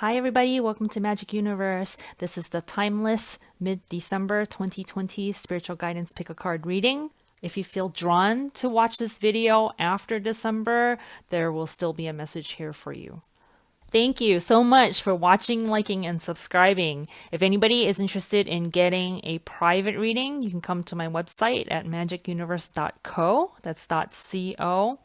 Hi, everybody. Welcome to Magic Universe. This is the timeless mid-December 2020 spiritual guidance pick a card reading. If you feel drawn to watch this video after December, there will still be a message here for you. Thank you so much for watching, liking, and subscribing. If anybody is interested in getting a private reading, you can come to my website at magicuniverse.co. That's .co.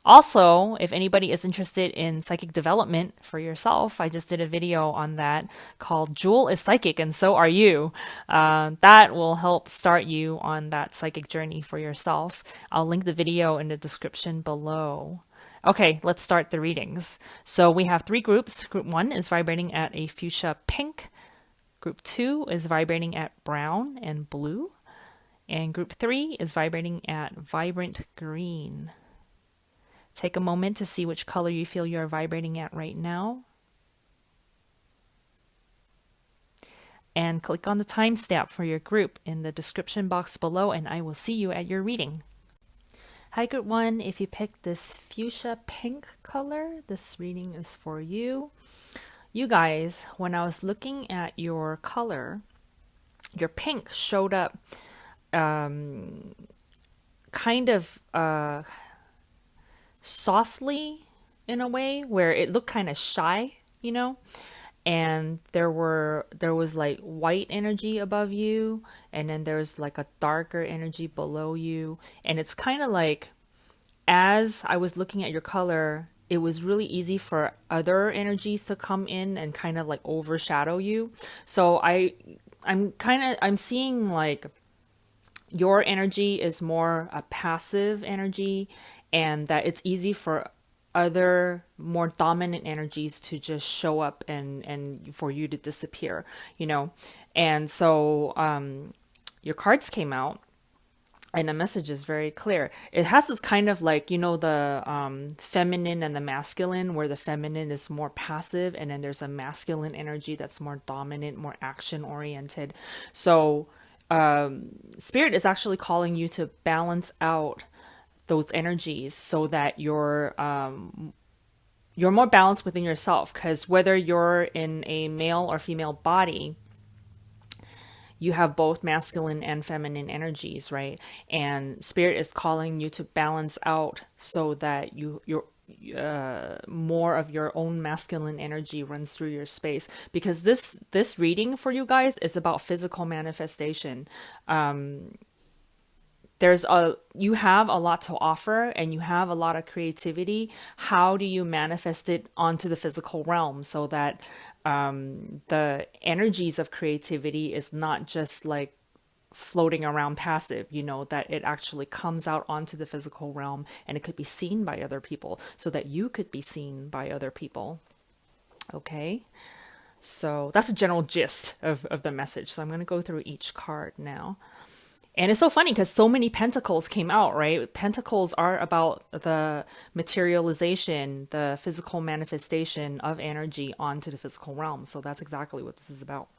Also, if anybody is interested in psychic development for yourself, I just did a video on that called Jewel is Psychic and So Are You. That will help start you on that psychic journey for yourself. I'll link the video in the description below. Okay, let's start the readings. So we have three groups. Group 1 is vibrating at a fuchsia pink. Group 2 is vibrating at brown and blue. And group 3 is vibrating at vibrant green. Take a moment to see which color you feel you're vibrating at right now. And click on the timestamp for your group in the description box below, and I will see you at your reading. Hi, Group 1. If you picked this fuchsia pink color, this reading is for you. You guys, when I was looking at your color, your pink showed up kind of softly in a way where it looked kind of shy, and there was like white energy above you, and then there's like a darker energy below you, and it's kind of like as I was looking at your color, it was really easy for other energies to come in and kind of like overshadow you. So I'm seeing like your energy is more a passive energy, and that it's easy for other more dominant energies to just show up and for you to disappear, And so your cards came out, and the message is very clear. It has this kind of like, the feminine and the masculine, where the feminine is more passive, and then there's a masculine energy that's more dominant, more action oriented. So Spirit is actually calling you to balance out those energies so that you're more balanced within yourself, because whether you're in a male or female body, you have both masculine and feminine energies, right? And Spirit is calling you to balance out so that you're more of your own masculine energy runs through your space, because this reading for you guys is about physical manifestation. You have a lot to offer, and you have a lot of creativity. How do you manifest it onto the physical realm so that the energies of creativity is not just like floating around passive, that it actually comes out onto the physical realm, and it could be seen by other people so that you could be seen by other people. Okay, so that's a general gist of the message. So I'm going to go through each card now. And it's so funny because so many pentacles came out, right? Pentacles are about the materialization, the physical manifestation of energy onto the physical realm. So that's exactly what this is about.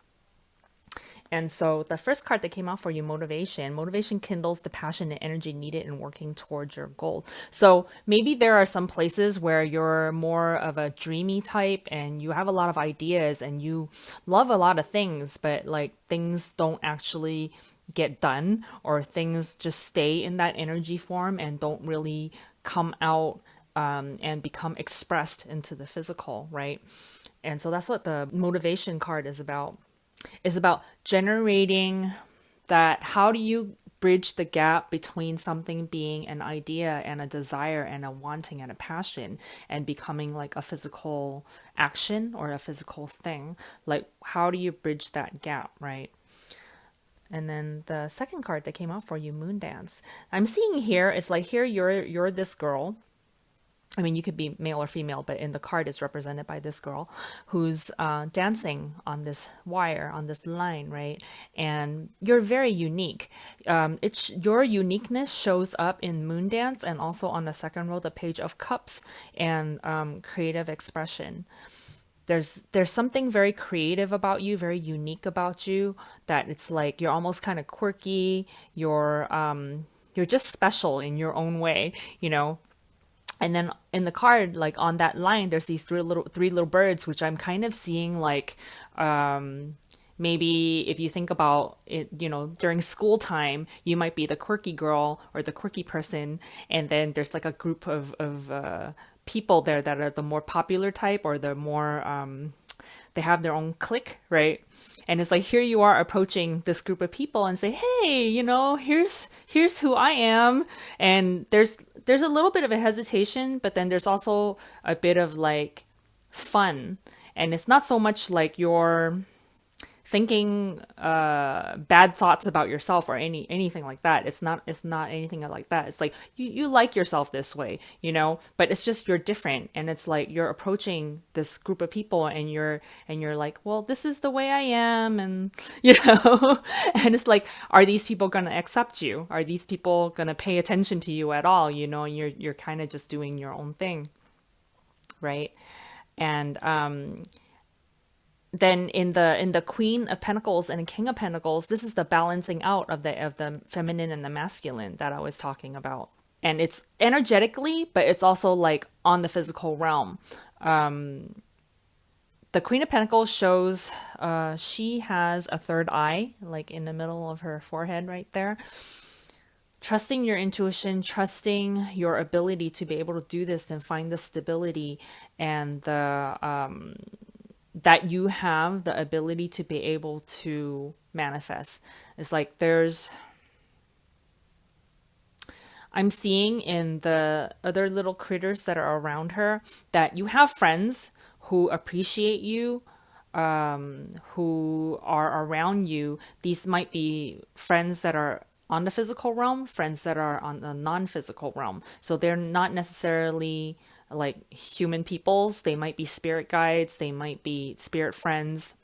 And so the first card that came out for you, motivation. Motivation kindles the passion and energy needed in working towards your goal. So maybe there are some places where you're more of a dreamy type and you have a lot of ideas and you love a lot of things, but like things don't actually get done, or things just stay in that energy form and don't really come out and become expressed into the physical, right? And so that's what the motivation card is about. It's about generating that. How do you bridge the gap between something being an idea and a desire and a wanting and a passion and becoming like a physical action or a physical thing? Like, how do you bridge that gap, right? And then the second card that came out for you, Moon Dance. I'm seeing here is like, here you're this girl. I mean, you could be male or female, but in the card is represented by this girl who's dancing on this wire, on this line, right? And you're very unique. Your uniqueness shows up in Moon Dance, and also on the second row, the Page of Cups, and creative expression. There's something very creative about you, very unique about you, that it's like you're almost kind of quirky. You're just special in your own way, And then in the card, like on that line, there's these three little birds, which I'm kind of seeing like maybe if you think about it, during school time, you might be the quirky girl or the quirky person, and then there's like a group of people there that are the more popular type or the more they have their own clique, right? And it's like here you are approaching this group of people and say, "Hey, here's who I am." And there's a little bit of a hesitation, but then there's also a bit of like fun. And it's not so much like you're thinking bad thoughts about yourself or anything like that. It's not anything like that. It's like you like yourself this way, but it's just you're different, and it's like you're approaching this group of people and you're like, well, this is the way I am, and and it's like, are these people going to accept you? Are these people going to pay attention to you at all? And you're kind of just doing your own thing, right? And then in the Queen of Pentacles and King of Pentacles, this is the balancing out of the feminine and the masculine that I was talking about. And it's energetically, but it's also like on the physical realm. The Queen of Pentacles shows she has a third eye, like in the middle of her forehead right there. Trusting your intuition, trusting your ability to be able to do this and find the stability and the that you have the ability to be able to manifest. It's like I'm seeing in the other little critters that are around her that you have friends who appreciate you, who are around you. These might be friends that are on the physical realm, friends that are on the non-physical realm. So they're not necessarily like human peoples. They might be spirit guides, they might be spirit friends,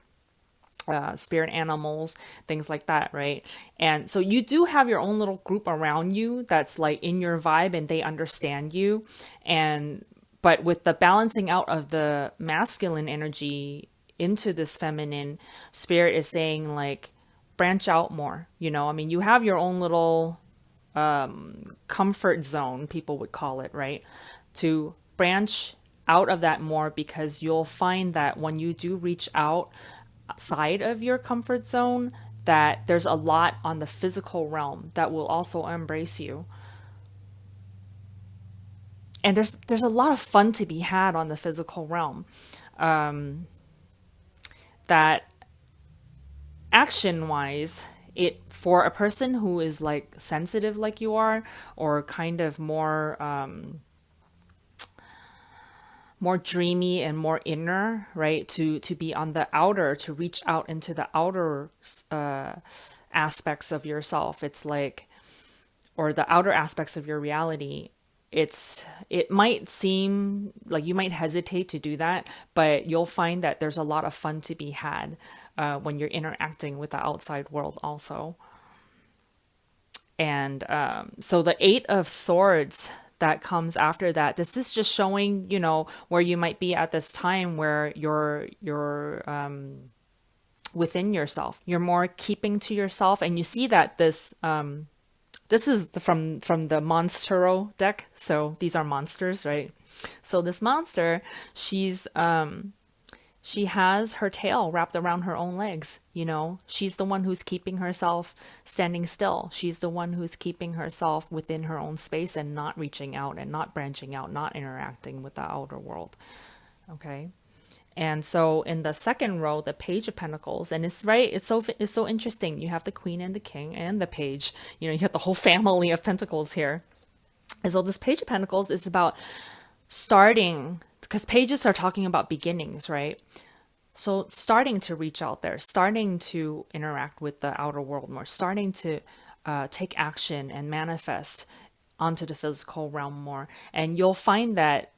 spirit animals, things like that, right? And so you do have your own little group around you that's like in your vibe and they understand you. And but with the balancing out of the masculine energy into this feminine, spirit is saying like branch out more. I mean, you have your own little comfort zone, people would call it, right? To branch out of that more, because you'll find that when you do reach outside of your comfort zone, that there's a lot on the physical realm that will also embrace you. And there's a lot of fun to be had on the physical realm. That action wise, it for a person who is like sensitive like you are, or kind of more dreamy and more inner, right? To be on the outer, to reach out into the outer aspects of yourself. It's like, or the outer aspects of your reality. It might seem like you might hesitate to do that, but you'll find that there's a lot of fun to be had when you're interacting with the outside world also. And so the Eight of Swords that comes after that, this is just showing, where you might be at this time where you're within yourself. You're more keeping to yourself, and you see that this is from the Monstero deck. So these are monsters, right? So this monster, she has her tail wrapped around her own legs. She's the one who's keeping herself standing still. She's the one who's keeping herself within her own space and not reaching out and not branching out, not interacting with the outer world. Okay. And so in the second row, the Page of Pentacles, and it's so interesting. You have the Queen and the King and the Page. You have the whole family of Pentacles here. And so this Page of Pentacles is about starting, because pages are talking about beginnings, right? So starting to reach out there, starting to interact with the outer world more, starting to take action and manifest onto the physical realm more. And you'll find that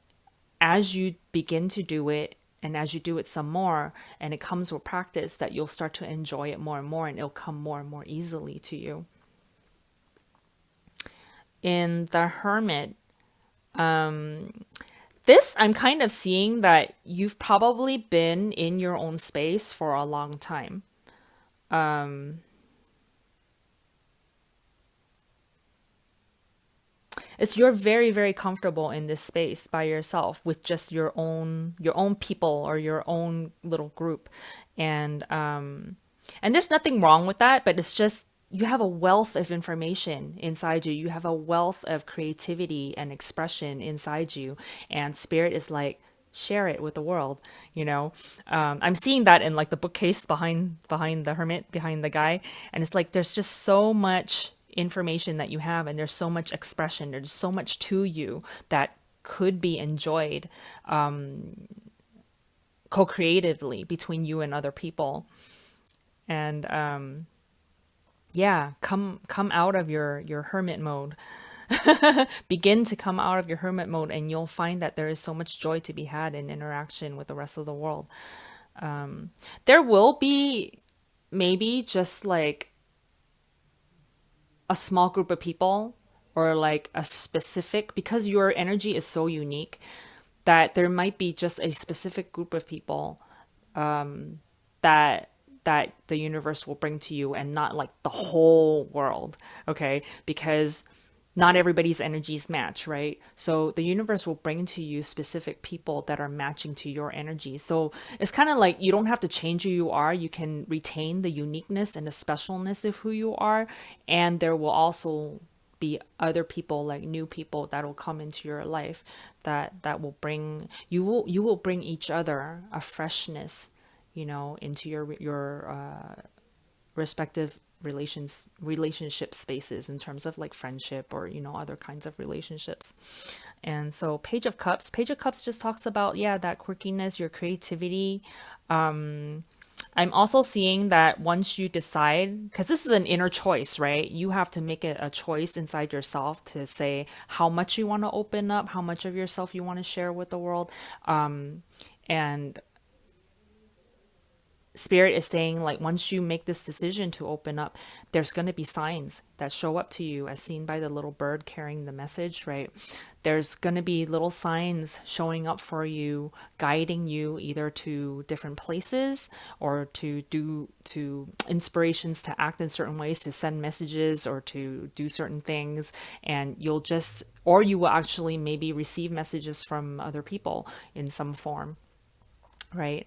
as you begin to do it, and as you do it some more, and it comes with practice, that you'll start to enjoy it more and more, and it'll come more and more easily to you. In the Hermit, this, I'm kind of seeing that you've probably been in your own space for a long time. It's you're very, very comfortable in this space by yourself with just your own people or your own little group. And there's nothing wrong with that, but it's just you have a wealth of information inside you. You have a wealth of creativity and expression inside you. And spirit is like, share it with the world, you know. I'm seeing that in like the bookcase behind the hermit, behind the guy. And it's like there's just so much information that you have, and there's so much expression, there's so much to you that could be enjoyed co-creatively between you and other people. And yeah, come out of your hermit mode. Begin to come out of your hermit mode, and you'll find that there is so much joy to be had in interaction with the rest of the world. There will be maybe just like a small group of people, or like a specific, because your energy is so unique, that there might be just a specific group of people that the universe will bring to you, and not like the whole world. Okay, because not everybody's energies match, right? So the universe will bring to you specific people that are matching to your energy. So it's kind of like you don't have to change who you are. You can retain the uniqueness and the specialness of who you are. And there will also be other people, like new people, that will come into your life that will bring you will bring each other a freshness, you know, into your respective relationship spaces, in terms of like friendship, or you know, other kinds of relationships. And so page of cups just talks about, yeah, that quirkiness, your creativity. I'm also seeing that once you decide, because this is an inner choice, right? You have to make it a choice inside yourself to say how much you want to open up, how much of yourself you want to share with the world. And spirit is saying, like, once you make this decision to open up, there's going to be signs that show up to you, as seen by the little bird carrying the message, right? There's going to be little signs showing up for you, guiding you either to different places, or to inspirations to act in certain ways, to send messages or to do certain things. And or you will actually maybe receive messages from other people in some form, right?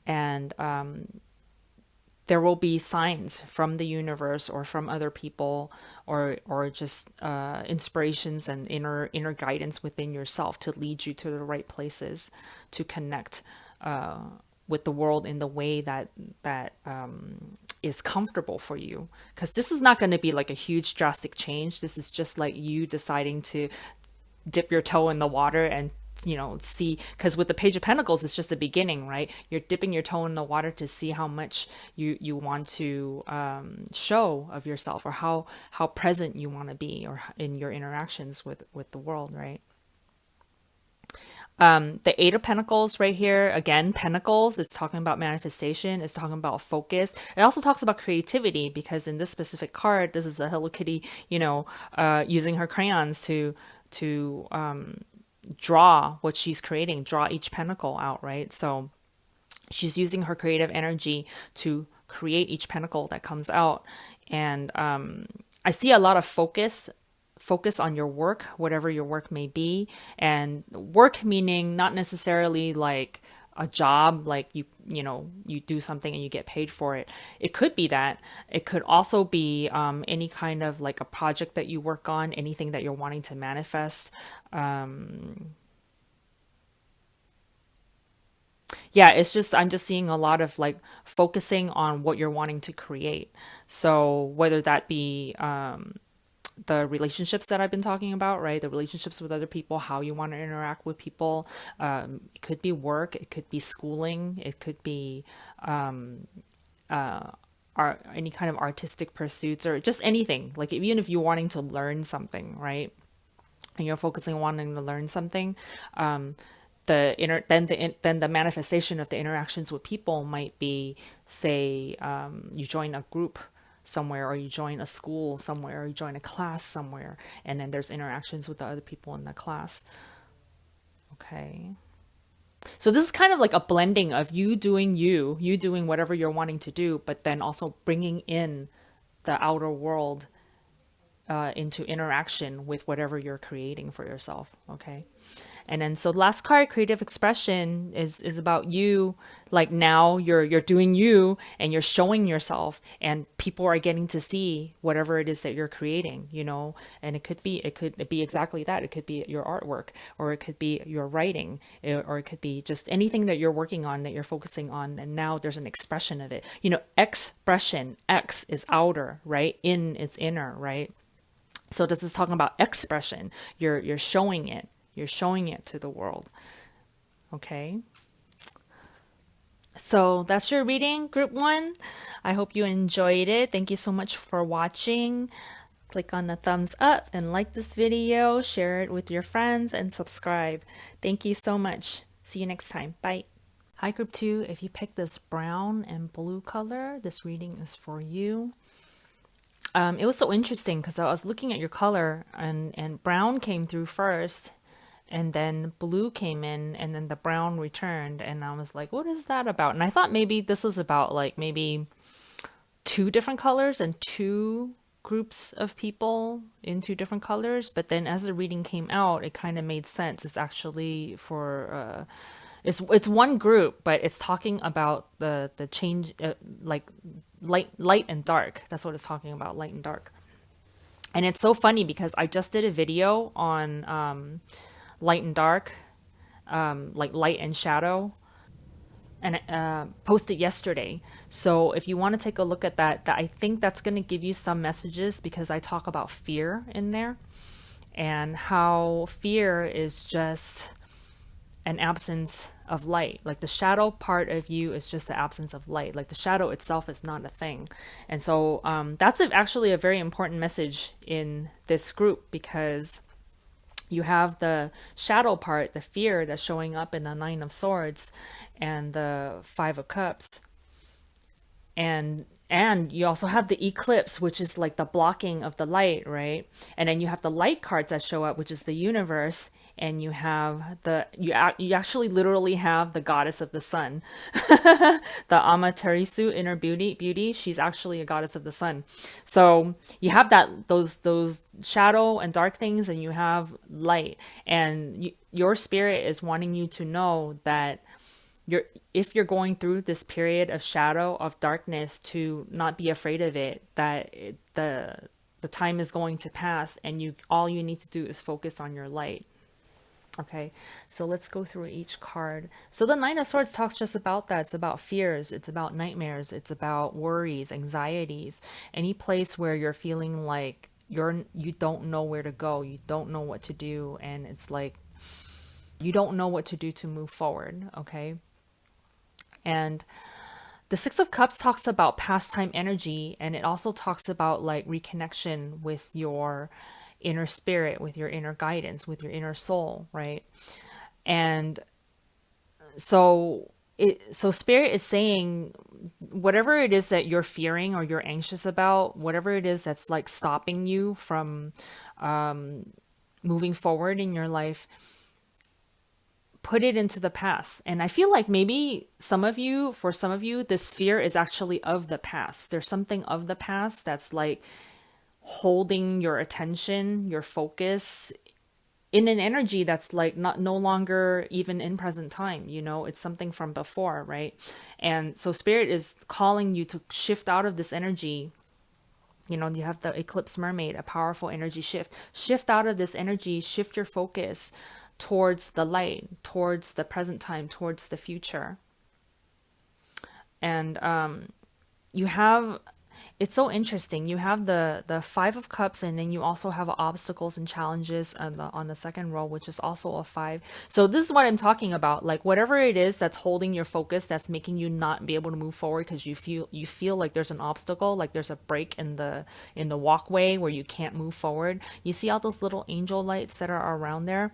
And there will be signs from the universe or from other people, or just inspirations and inner guidance within yourself to lead you to the right places, to connect with the world in the way that is comfortable for you. Because this is not going to be like a huge drastic change. This is just like you deciding to dip your toe in the water and, you know, see, because with the page of pentacles, it's just the beginning, right? You're dipping your toe in the water to see how much you want to show of yourself, or how present you want to be, or in your interactions with the world, right? The Eight of Pentacles right here, again, Pentacles, it's talking about manifestation, it's talking about focus. It also talks about creativity, because in this specific card, this is a Hello Kitty, you know, using her crayons to draw what she's creating, draw each pentacle out, right? So she's using her creative energy to create each pentacle that comes out. And I see a lot of focus on your work, whatever your work may be. And work meaning not necessarily like a job, like you know, you do something and you get paid for it. It could be that. It could also be any kind of like a project that you work on, anything that you're wanting to manifest. Yeah, it's just, I'm just seeing a lot of like focusing on what you're wanting to create. So whether that be the relationships that I've been talking about, right? The relationships with other people, how you want to interact with people. It could be work, it could be schooling, it could be any kind of artistic pursuits, or just anything. Like even if you're wanting to learn something, right? And you're focusing on wanting to learn something, then the manifestation of the interactions with people might be, say, you join a group somewhere, or you join a school somewhere, or you join a class somewhere, and then there's interactions with the other people in the class. Okay. So this is kind of like a blending of you doing whatever you're wanting to do, but then also bringing in the outer world into interaction with whatever you're creating for yourself. Okay. And then so the last card, creative expression, is about you. Like now you're doing you and you're showing yourself, and people are getting to see whatever it is that you're creating, you know. And it could be exactly that. It could be your artwork, or it could be your writing, or it could be just anything that you're working on, that you're focusing on, and now there's an expression of it. You know, expression, X is outer, right? In is inner, right? So this is talking about expression. You're showing it. You're showing it to the world. Okay. So that's your reading, group one. I hope you enjoyed it. Thank you so much for watching. Click on the thumbs up and like this video, share it with your friends, and subscribe. Thank you so much. See you next time. Bye. Hi, group two. If you pick this brown and blue color, this reading is for you. It was so interesting because I was looking at your color, and brown came through first, and then blue came in, and then the brown returned, and I was like, what is that about? And I thought maybe this was about like maybe two different colors and two groups of people in two different colors. But then as the reading came out, it kind of made sense. It's actually for it's one group, but it's talking about the change, like light and dark. That's what it's talking about, light and dark. And it's so funny because I just did a video on light and dark, like light and shadow, and posted yesterday. So if you want to take a look at that, I think that's going to give you some messages, because I talk about fear in there, and how fear is just an absence of light. Like the shadow part of you is just the absence of light. Like the shadow itself is not a thing. And so that's actually a very important message in this group, because you have the shadow part, the fear that's showing up in the Nine of Swords and the Five of Cups. And you also have the eclipse, which is like the blocking of the light, right? And then you have the light cards that show up, which is the universe. And you have you actually literally have the goddess of the sun, the Amaterasu, inner beauty. She's actually a goddess of the sun. So you have those shadow and dark things, and you have light. And your spirit is wanting you to know that if you're going through this period of shadow, of darkness, to not be afraid of it. That the time is going to pass, and all you need to do is focus on your light. Okay, so let's go through each card. So the Nine of Swords talks just about that. It's about fears. It's about nightmares. It's about worries, anxieties, any place where you're feeling like you don't know where to go. You don't know what to do. And it's like, you don't know what to do to move forward. Okay. And the Six of Cups talks about pastime energy. And it also talks about like reconnection with your inner spirit, with your inner guidance, with your inner soul, right? And so spirit is saying, whatever it is that you're fearing or you're anxious about, whatever it is that's like stopping you from moving forward in your life, put it into the past. And I feel like maybe for some of you, this fear is actually of the past. There's something of the past that's like holding your attention, your focus in an energy that's like no longer even in present time. You know, it's something from before, right? And so spirit is calling you to shift out of this energy. You know, you have the Eclipse Mermaid, a powerful energy shift out of this energy, shift your focus towards the light, towards the present time, towards the future. And it's so interesting. You have the Five of Cups, and then you also have obstacles and challenges on the second row, which is also a 5. So this is what I'm talking about. Like whatever it is that's holding your focus, that's making you not be able to move forward because you feel like there's an obstacle, like there's a break in the walkway where you can't move forward. You see all those little angel lights that are around there.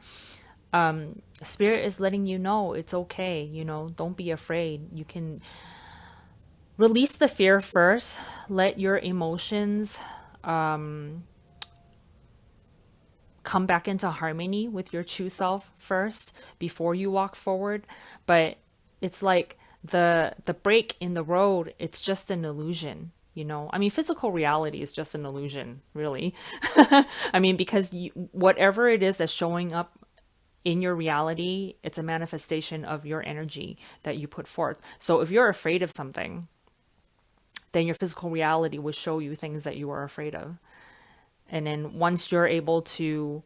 Spirit is letting you know it's okay. You know, don't be afraid. You can release the fear first. Let your emotions come back into harmony with your true self first before you walk forward. But it's like the break in the road, it's just an illusion. I mean, physical reality is just an illusion, really. I mean, because whatever it is that's showing up in your reality, it's a manifestation of your energy that you put forth. So if you're afraid of something, then your physical reality will show you things that you are afraid of. And then once you're able to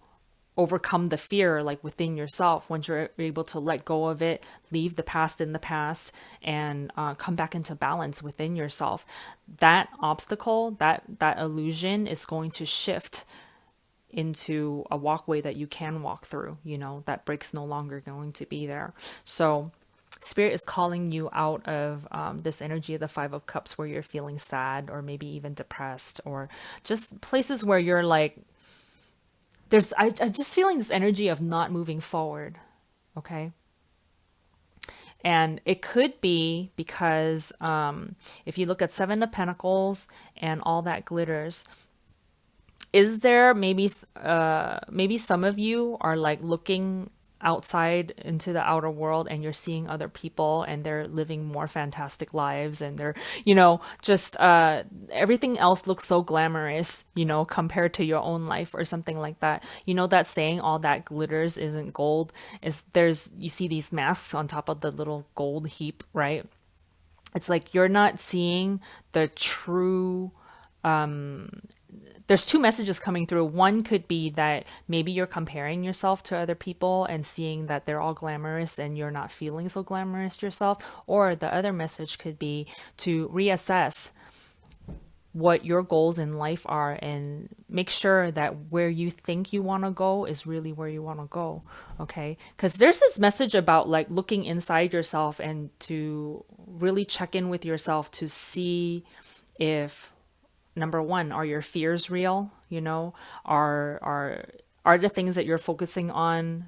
overcome the fear, like within yourself, once you're able to let go of it, leave the past in the past, and come back into balance within yourself, that obstacle, that illusion is going to shift into a walkway that you can walk through. That break's no longer going to be there. So Spirit is calling you out of this energy of the Five of Cups, where you're feeling sad or maybe even depressed, or just places where you're like, I just feeling this energy of not moving forward. Okay. And it could be because if you look at Seven of Pentacles and all that glitters, is there maybe some of you are like looking outside into the outer world, and you're seeing other people and they're living more fantastic lives, and they're just everything else looks so glamorous, compared to your own life or something like that. That saying, all that glitters isn't gold, is you see these masks on top of the little gold heap, right? It's like you're not seeing the true. There's two messages coming through. One could be that maybe you're comparing yourself to other people and seeing that they're all glamorous and you're not feeling so glamorous yourself. Or the other message could be to reassess what your goals in life are and make sure that where you think you want to go is really where you want to go. Okay? Because there's this message about like looking inside yourself and to really check in with yourself to see if, number one, are your fears real? Are the things that you're focusing on,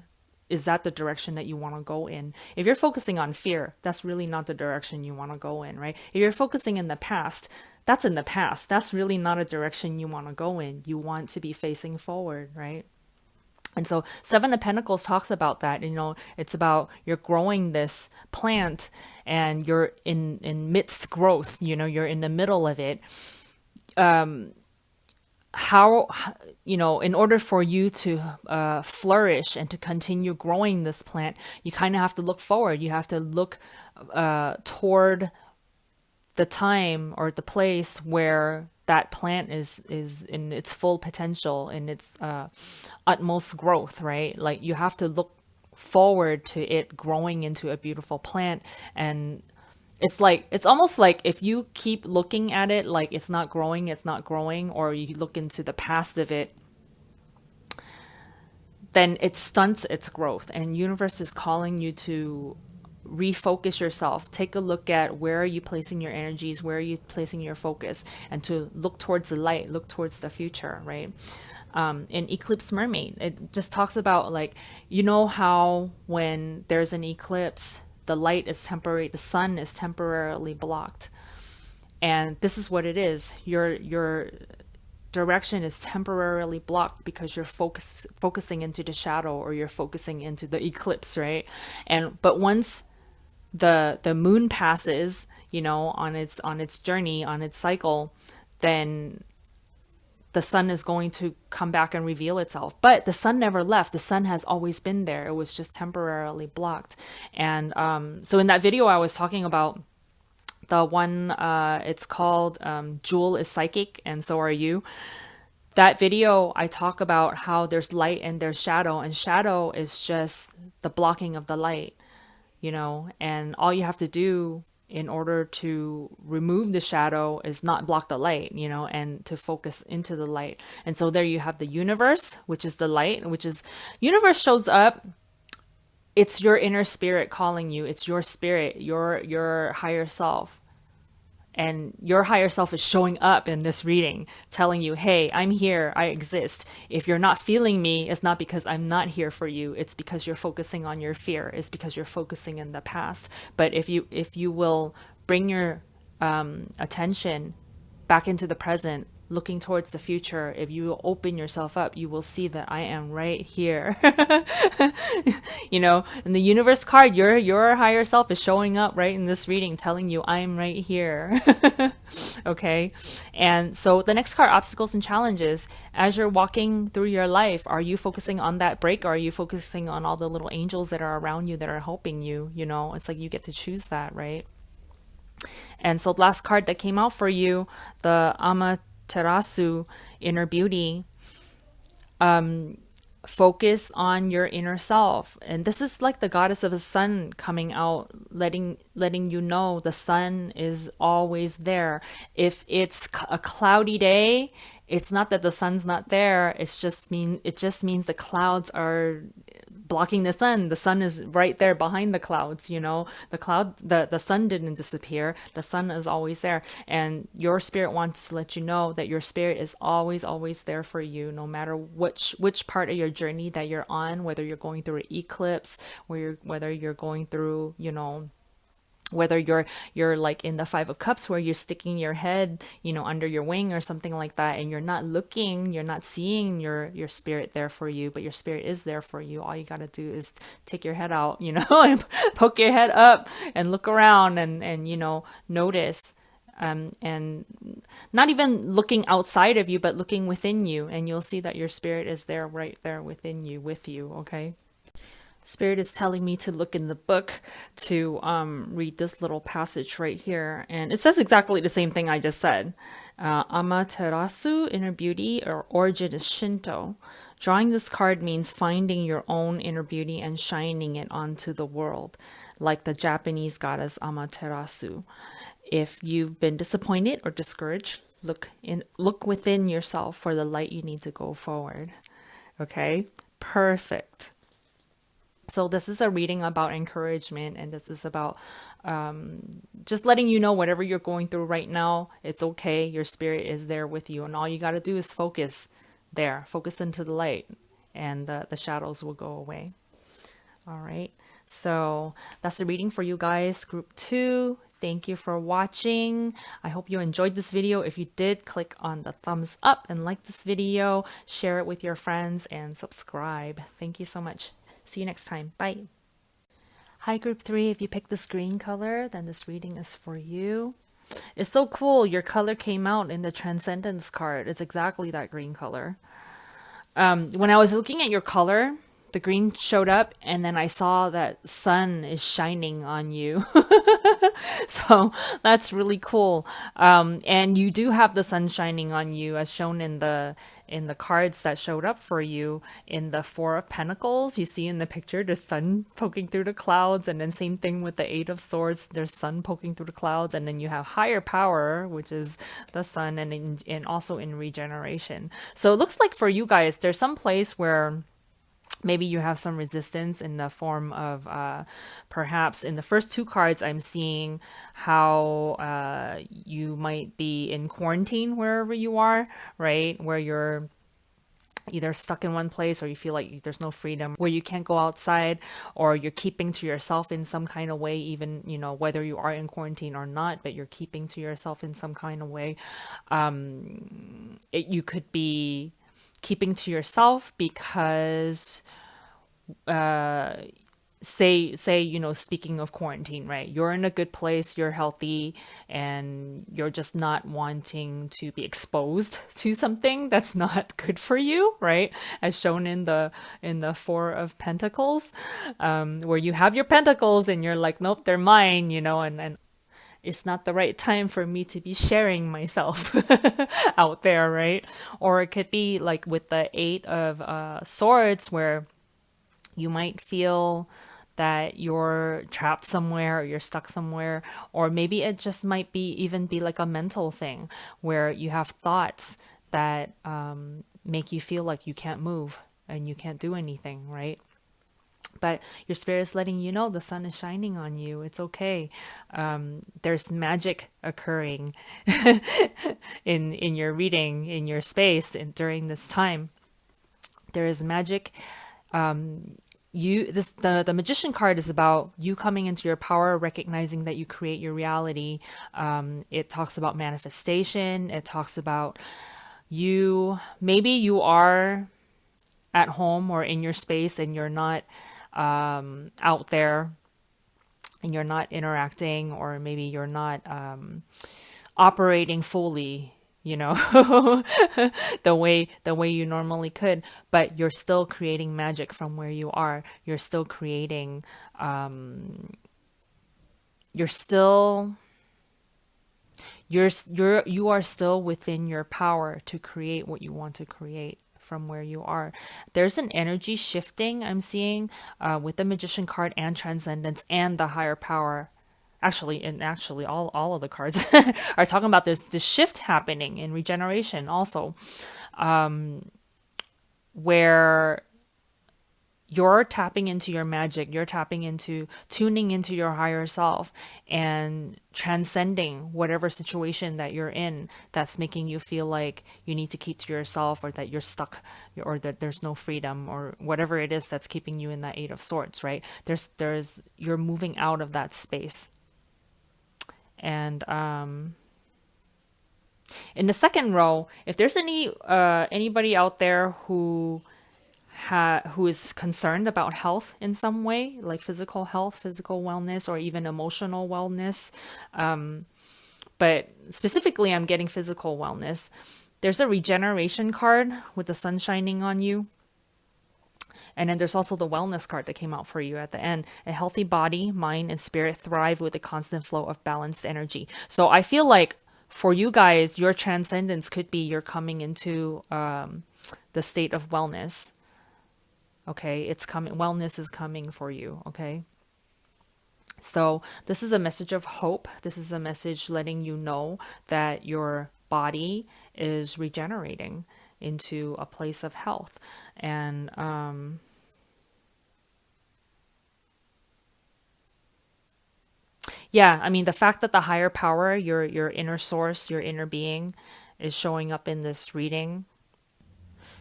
is that the direction that you want to go in? If you're focusing on fear, that's really not the direction you want to go in, right? If you're focusing in the past, that's in the past. That's really not a direction you want to go in. You want to be facing forward, right? And so Seven of Pentacles talks about that. It's about you're growing this plant and you're in midst growth, you're in the middle of it. How in order for you to flourish and to continue growing this plant, you kind of have to look forward. You have to look toward the time or the place where that plant is in its full potential, in its utmost growth, right? Like you have to look forward to it growing into a beautiful plant. And it's almost like if you keep looking at it like it's not growing, or you look into the past of it, then it stunts its growth. And universe is calling you to refocus yourself. Take a look at where are you placing your energies, where are you placing your focus, and to look towards the light, look towards the future, right? In Eclipse Mermaid, it just talks about like, how when there's an eclipse, the light is temporary, the sun is temporarily blocked. And this is what it is. Your direction is temporarily blocked because you're focusing into the shadow, or you're focusing into the eclipse, right? But once the moon passes, on its journey, on its cycle, then the sun is going to come back and reveal itself. But the sun never left. The sun has always been there. It was just temporarily blocked. And so in that video I was talking about, the one, it's called Jewel is Psychic and So Are You. That video, I talk about how there's light and there's shadow, and shadow is just the blocking of the light, and all you have to do in order to remove the shadow is not block the light, and to focus into the light. And so there you have the universe, which is the light, universe shows up. It's your inner spirit calling you. It's your spirit, your higher self. And your higher self is showing up in this reading, telling you, hey, I'm here, I exist. If you're not feeling me, it's not because I'm not here for you. It's because you're focusing on your fear. It's because you're focusing in the past. But if you will bring your attention back into the present, looking towards the future, if you open yourself up, you will see that I am right here. You know, in the universe card, your higher self is showing up right in this reading, telling you I'm right here. Okay. And so the next card, obstacles and challenges. As you're walking through your life, are you focusing on that break, or are you focusing on all the little angels that are around you that are helping you? You know, it's like you get to choose that, right? And so the last card that came out for you, the Amaterasu, Inner Beauty, focus on your inner self. And this is like the goddess of the sun coming out, letting you know the sun is always there. If it's a cloudy day, it's not that the sun's not there. It just means the clouds are blocking the sun. The sun is right there behind the clouds, you know. The sun didn't disappear. The sun is always there. And your spirit wants to let you know that your spirit is always there for you, no matter which part of your journey that you're on, whether you're going through an eclipse, whether you're going through, you know, whether you're like in the Five of Cups where you're sticking your head, you know, under your wing or something like that, and you're not seeing your spirit there for you, but your spirit is there for you. All you got to do is take your head out, you know, and poke your head up and look around and you know, notice. And not even looking outside of you, but looking within you, and you'll see that your spirit is there, right there within you, with you. Okay. Spirit is telling me to look in the book to read this little passage right here. And it says exactly the same thing I just said. Amaterasu, Inner Beauty, or origin is Shinto. Drawing this card means finding your own inner beauty and shining it onto the world, like the Japanese goddess Amaterasu. If you've been disappointed or discouraged, look within yourself for the light you need to go forward. Okay? Perfect. So this is a reading about encouragement, and this is about just letting you know whatever you're going through right now, it's okay. Your spirit is there with you, and all you got to do is focus there. Focus into the light, and the shadows will go away. All right. So that's the reading for you guys, group 2. Thank you for watching. I hope you enjoyed this video. If you did, click on the thumbs up and like this video, share it with your friends, and subscribe. Thank you so much. See you next time. Bye. Hi, group 3. If you picked this green color, then this reading is for you. It's so cool. Your color came out in the Transcendence card. It's exactly that green color. When I was looking at your color, the green showed up, and then I saw that sun is shining on you. So that's really cool. And you do have the sun shining on you, as shown in the cards that showed up for you in the Four of Pentacles. You see in the picture the sun poking through the clouds, and then same thing with the Eight of Swords. There's sun poking through the clouds, and then you have higher power, which is the sun, and also in regeneration. So it looks like for you guys, there's some place where maybe you have some resistance in the form of perhaps in the first 2 cards, I'm seeing how you might be in quarantine wherever you are, right? Where you're either stuck in one place, or you feel like there's no freedom, where you can't go outside, or you're keeping to yourself in some kind of way, even, you know, whether you are in quarantine or not, but you're keeping to yourself in some kind of way. You could be keeping to yourself because say you know, speaking of quarantine, right, you're in a good place, you're healthy, and you're just not wanting to be exposed to something that's not good for you, right, as shown in the Four of Pentacles, where you have your pentacles and you're like, nope, they're mine, you know, and it's not the right time for me to be sharing myself out there, right? Or it could be like with the Eight of Swords, where you might feel that you're trapped somewhere, or you're stuck somewhere, or maybe it just might be even be like a mental thing where you have thoughts that make you feel like you can't move and you can't do anything, right? But your spirit is letting you know the sun is shining on you. It's okay. There's magic occurring in your reading, in your space, and during this time. There is magic. The Magician card is about you coming into your power, recognizing that you create your reality. It talks about manifestation. It talks about Maybe you are at home or in your space and you're not out there and you're not interacting, or maybe you're not operating fully, you know, the way you normally could, but you're still creating magic from where you are. You're still creating you're still you are still within your power to create what you want to create from where you are. There's an energy shifting I'm seeing with the Magician card and Transcendence and the higher power. Actually, all of the cards are talking about this shift happening in regeneration also, where you're tapping into your magic, you're tapping into tuning into your higher self and transcending whatever situation that you're in that's making you feel like you need to keep to yourself, or that you're stuck, or that there's no freedom, or whatever it is that's keeping you in that Eight of Swords, right? You're moving out of that space. And in the second row, if there's anybody out there who is concerned about health in some way, like physical health, physical wellness, or even emotional wellness. But specifically, I'm getting physical wellness. There's a regeneration card with the sun shining on you. And then there's also the wellness card that came out for you at the end. A healthy body, mind, and spirit thrive with a constant flow of balanced energy. So I feel like for you guys, your transcendence could be you're coming into the state of wellness. Okay, it's coming. Wellness is coming for you. Okay. So this is a message of hope. This is a message letting you know that your body is regenerating into a place of health. And yeah, I mean, the fact that the higher power, your inner source, your inner being, is showing up in this reading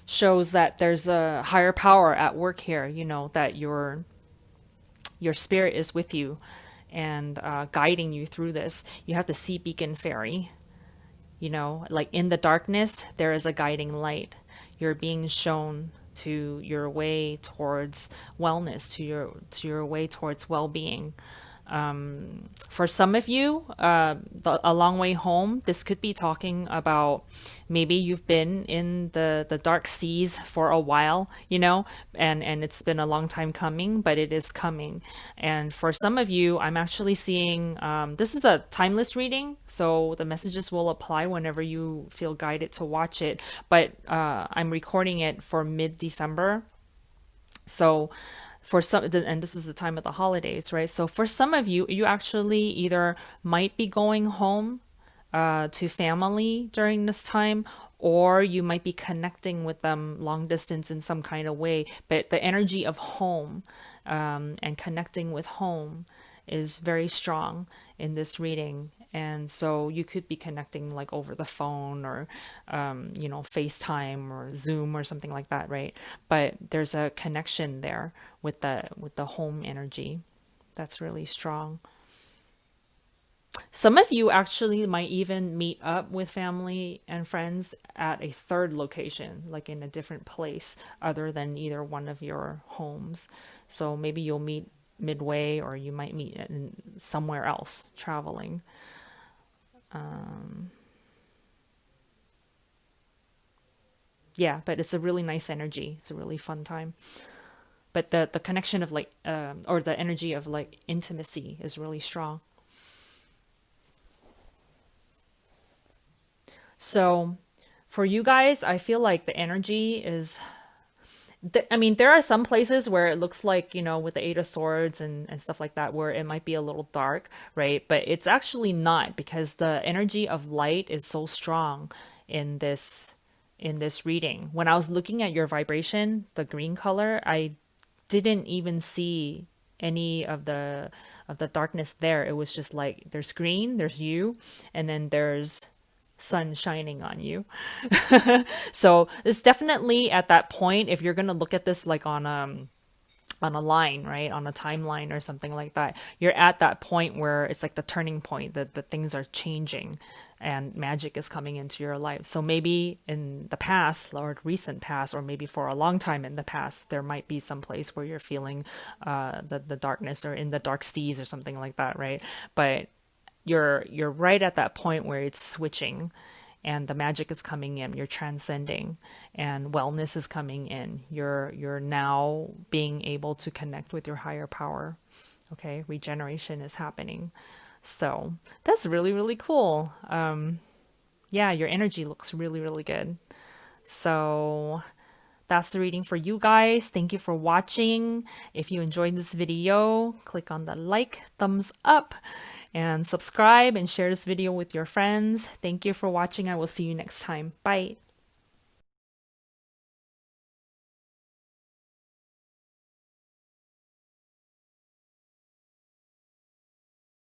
shows that there's a higher power at work here. You know that your spirit is with you and guiding you through this. You have the sea beacon fairy. You know, like in the darkness, there is a guiding light. You're being shown to your way towards wellness, to your way towards well-being. For some of you, a long way home, this could be talking about maybe you've been in the dark seas for a while, you know, and it's been a long time coming, but it is coming. And for some of you, I'm actually seeing this is a timeless reading, so the messages will apply whenever you feel guided to watch it. But I'm recording it for mid-December. So for some, and this is the time of the holidays, right? So for some of you, you actually either might be going home to family during this time, or you might be connecting with them long distance in some kind of way. But the energy of home and connecting with home is very strong in this reading. And so you could be connecting like over the phone, or, FaceTime or Zoom or something like that, right? But there's a connection there with the home energy that's really strong. Some of you actually might even meet up with family and friends at a third location, like in a different place other than either one of your homes. So maybe you'll meet midway, or you might meet in somewhere else traveling. Yeah, but it's a really nice energy. It's a really fun time. But the connection of like, or the energy of like intimacy is really strong. So for you guys, I feel like the energy is, I mean, there are some places where it looks like, with the Eight of Swords and stuff like that, where it might be a little dark, right? But it's actually not, because the energy of light is so strong in this reading. When I was looking at your vibration, the green color, I didn't even see any of the darkness there. It was just like there's green, there's you, and then there's sun shining on you. So it's definitely at that point, if you're gonna look at this like on on a line, right? On a timeline or something like that. You're at that point where it's like the turning point, that the things are changing and magic is coming into your life. So maybe in the past or recent past, or maybe for a long time in the past, there might be some place where you're feeling the darkness or in the dark seas or something like that, right? But you're right at that point where it's switching and the magic is coming in, you're transcending, and wellness is coming in. You're now being able to connect with your higher power. Okay, regeneration is happening. So that's really, really cool. Yeah, your energy looks really, really good. So that's the reading for you guys. Thank you for watching. If you enjoyed this video, click on the like, thumbs up, and subscribe and share this video with your friends. Thank you for watching. I will see you next time. Bye.